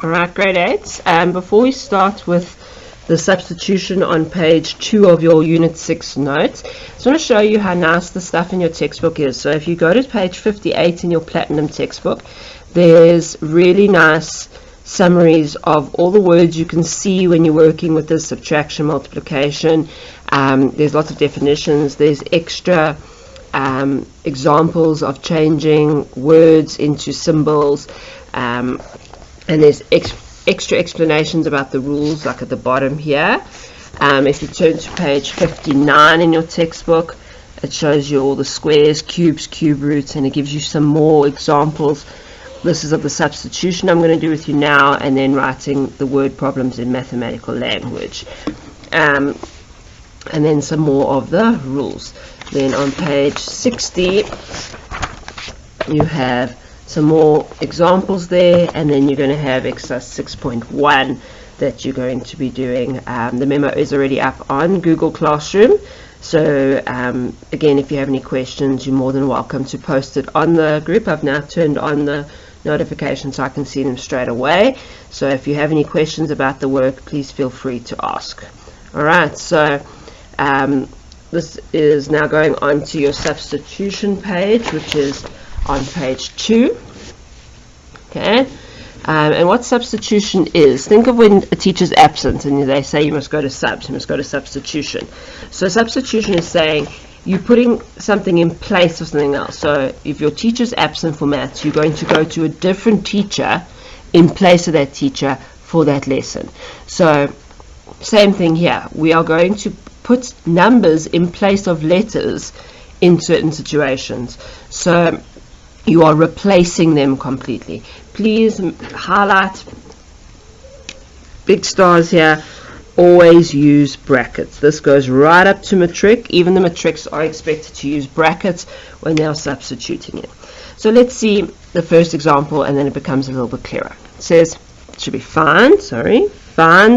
Alright, grade 8. Before we start with the substitution on page 2 of your Unit 6 notes, I just want to show you how nice the stuff in your textbook is. So if you go to page 58 in your Platinum textbook, there's really nice summaries of all the words you can see when you're working with this subtraction, multiplication. There's lots of definitions. There's extra examples of changing words into symbols. And there's extra explanations about the rules, like at the bottom here. If you turn to page 59 in your textbook, it shows you all the squares, cubes, cube roots, and it gives you some more examples. This is of the substitution I'm going to do with you now, and then writing the word problems in mathematical language. And then some more of the rules. Then on page 60, you have some more examples there, and then you're going to have exercise 6.1 that you're going to be doing. The memo is already up on Google Classroom, so again, if you have any questions, you're more than welcome to post it on the group. I've now turned on the notifications so I can see them straight away, so if you have any questions about the work, please feel free to ask. Alright, so this is now going on to your substitution page, which is on page 2. Okay, and what substitution is, think of when a teacher's absent and they say you must go to subs, you must go to substitution. So substitution is saying you're putting something in place of something else. So if your teacher's absent for maths, you're going to go to a different teacher in place of that teacher for that lesson. So same thing here, we are going to put numbers in place of letters in certain situations. So you are replacing them completely. Please highlight big stars here. Always use brackets. This goes right up to matric. Even the matrics are expected to use brackets when they are substituting it. So let's see the first example, and then it becomes a little bit clearer. It says, it should be find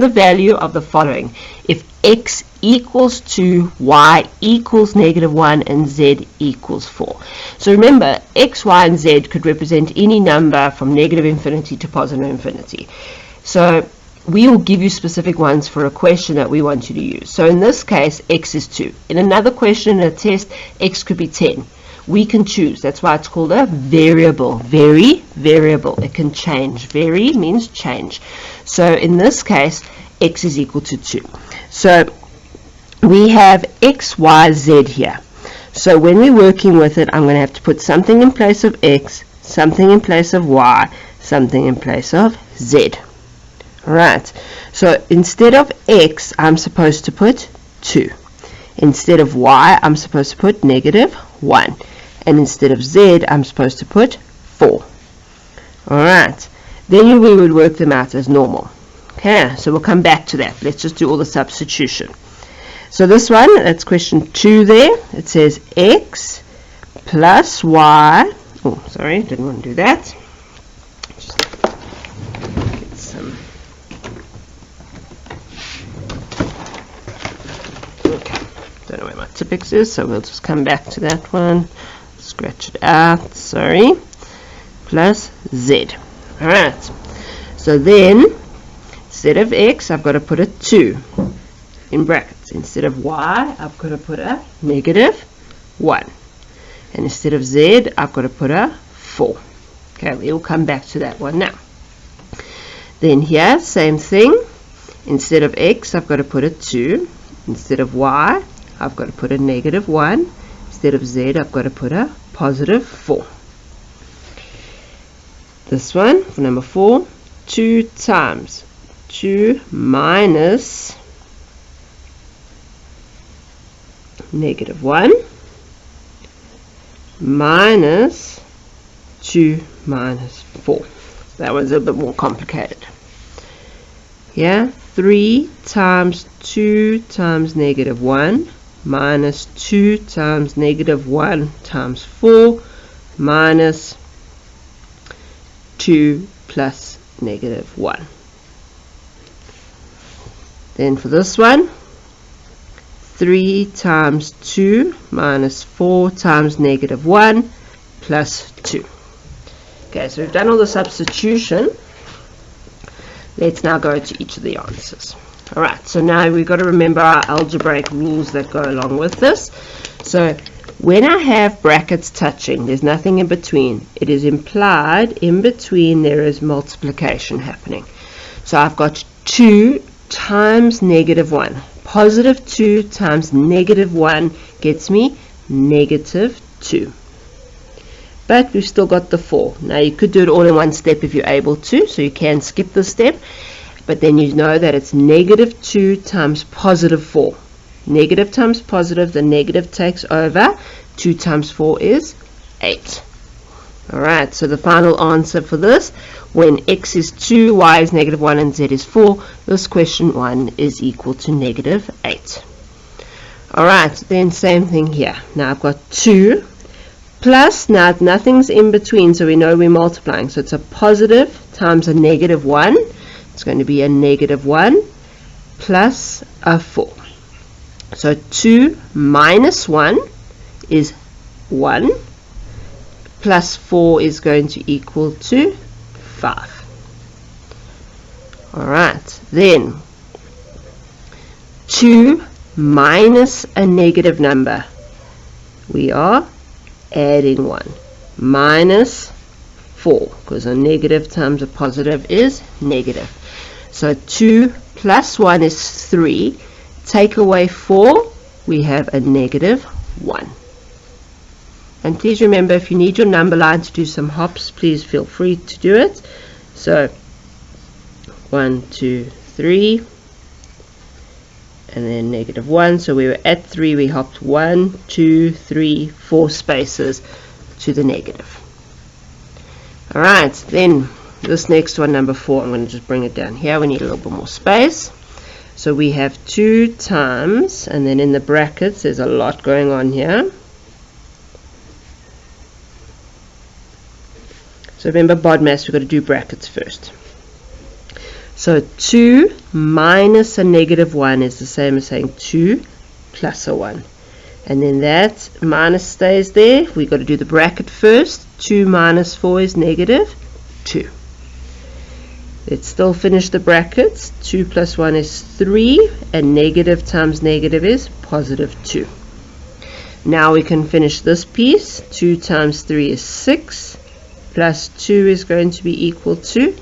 the value of the following if x equals 2, y equals -1, and z equals 4. So remember, x, y, and z could represent any number from negative infinity to positive infinity. So we will give you specific ones for a question that we want you to use. So in this case, x is 2. In another question in a test, x could be 10. We can choose. That's why it's called a variable. Variable. It can change. Vary means change. So in this case, x is equal to 2. So we have x, y, z here. So when we're working with it, I'm going to have to put something in place of x, something in place of y, something in place of z. Alright, so instead of x, I'm supposed to put 2. Instead of y, I'm supposed to put -1. And instead of z, I'm supposed to put 4. Alright, then we would work them out as normal. Okay, so we'll come back to that. Let's just do all the substitution. So this one, that's question 2 there. It says x plus y. Oh, sorry, didn't want to do that. Just get some. Okay, don't know where my Tipex is, so we'll just come back to that one. Scratch it out, sorry. Plus z. Alright, so then instead of x, I've got to put a 2 in brackets. Instead of y, I've got to put a -1. And instead of z, I've got to put a 4. Okay, we'll come back to that one now. Then here, same thing. Instead of x, I've got to put a 2. Instead of y, I've got to put a -1. Instead of z, I've got to put a +4. This one, for number 4, 2 times 2 minus -1 minus 2 minus 4. That one's a bit more complicated. Yeah, 3 times 2 times -1 minus 2 times -1 times 4 minus 2 plus -1. Then for this one, 3 times 2 minus 4 times -1 plus 2. Okay, so we've done all the substitution. Let's now go to each of the answers. Alright, so now we've got to remember our algebraic rules that go along with this. So when I have brackets touching, there's nothing in between. It is implied in between there is multiplication happening. So I've got 2 times negative 1. Positive 2 times negative 1 gets me negative 2. But we've still got the 4. Now you could do it all in one step if you're able to, so you can skip this step. But then you know that it's negative 2 times positive 4. Negative times positive, the negative takes over. 2 times 4 is 8. Alright, so the final answer for this, when x is 2, y is negative 1, and z is 4, this question 1 is equal to negative 8. Alright, then same thing here. Now I've got 2 plus, now nothing's in between, so we know we're multiplying. So it's a positive times a negative 1. It's going to be a negative 1 plus a 4. So 2 minus 1 is 1. Plus 4 is going to equal to 5. Alright, then 2 minus a negative number. We are adding 1. Minus 4, because a negative times a positive is negative. So 2 plus 1 is 3. Take away 4, we have a negative 1. And please remember, if you need your number line to do some hops, please feel free to do it. So 1, 2, 3, and then negative 1. So we were at 3, we hopped 1, 2, 3, 4 spaces to the negative. Alright, then this next one, number 4, I'm going to just bring it down here. We need a little bit more space. So we have 2 times, and then in the brackets, there's a lot going on here. So remember, BODMAS, we've got to do brackets first. So 2 minus a negative 1 is the same as saying 2 plus a 1. And then that minus stays there. We've got to do the bracket first. 2 minus 4 is negative 2. Let's still finish the brackets. 2 plus 1 is 3, and negative times negative is positive 2. Now we can finish this piece. 2 times 3 is 6. Plus 2 is going to be equal to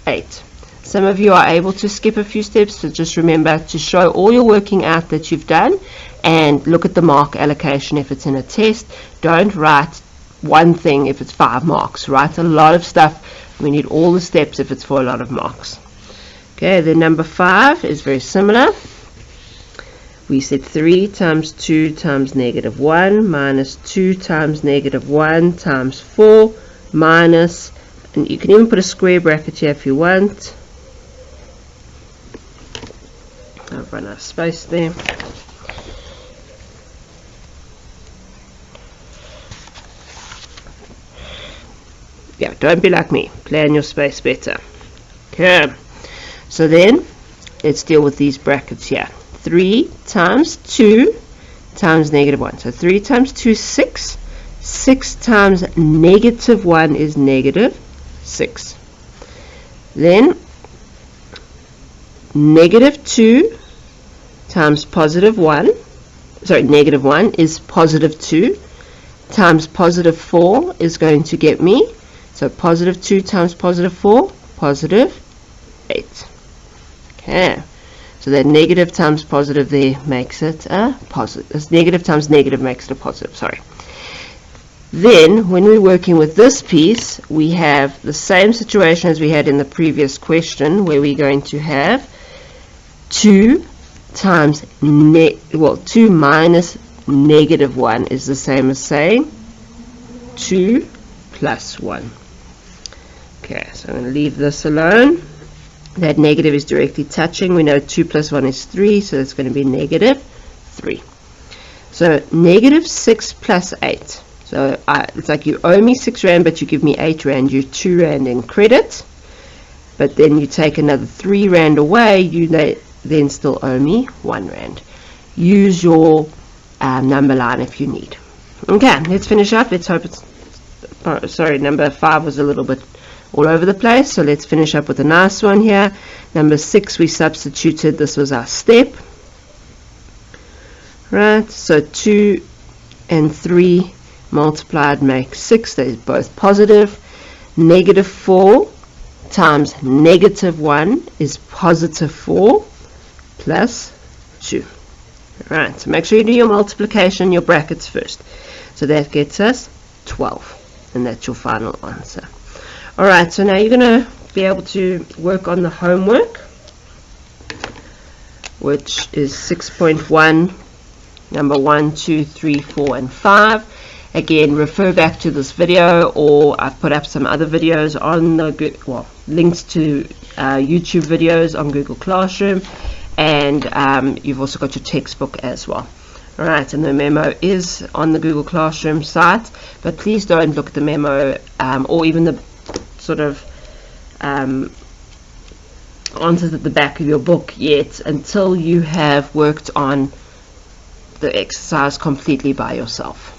8. Some of you are able to skip a few steps, so just remember to show all your working out that you've done and look at the mark allocation if it's in a test. Don't write one thing if it's 5 marks. Write a lot of stuff. We need all the steps if it's for a lot of marks. Okay, then number 5 is very similar. We said 3 times 2 times negative 1 minus 2 times negative 1 times 4 minus, and you can even put a square bracket here if you want. I've run out of space there. Yeah, don't be like me. Plan your space better. Okay. So then, let's deal with these brackets here. 3 times 2 times negative 1. So 3 times 2 is 6. 6 times negative 1 is negative 6. Then negative 2 times positive 1, sorry, negative 1 is positive 2 times positive 4 is going to get me, so positive 2 times positive 4, positive 8. Okay, so that negative times positive there makes it a positive. This negative times negative makes it a positive, sorry. Then, when we're working with this piece, we have the same situation as we had in the previous question, where we're going to have 2 times 2 minus negative 1 is the same as saying 2 plus 1. Okay, so I'm going to leave this alone. That negative is directly touching. We know 2 plus 1 is 3, so it's going to be negative 3. So negative 6 plus 8. So it's like you owe me 6 Rand, but you give me 8 Rand. You're 2 Rand in credit. But then you take another 3 Rand away, you then still owe me 1 Rand. Use your number line if you need. Okay, let's finish up. Let's hope it's... sorry, number 5 was a little bit all over the place. So let's finish up with a nice one here. Number 6, we substituted. This was our step. Right, so 2 and 3 multiplied make 6. They're both positive. Negative 4 times negative 1 is positive 4 plus 2. Right, so make sure you do your multiplication, your brackets first. So that gets us 12, and that's your final answer. Alright, so now you're going to be able to work on the homework, which is 6.1, number 1, 2, 3, 4, and 5. Again, refer back to this video, or I've put up some other videos on the, well, links to YouTube videos on Google Classroom, and you've also got your textbook as well. Alright, and the memo is on the Google Classroom site, but please don't look at the memo or even the sort of answers at the back of your book yet until you have worked on the exercise completely by yourself.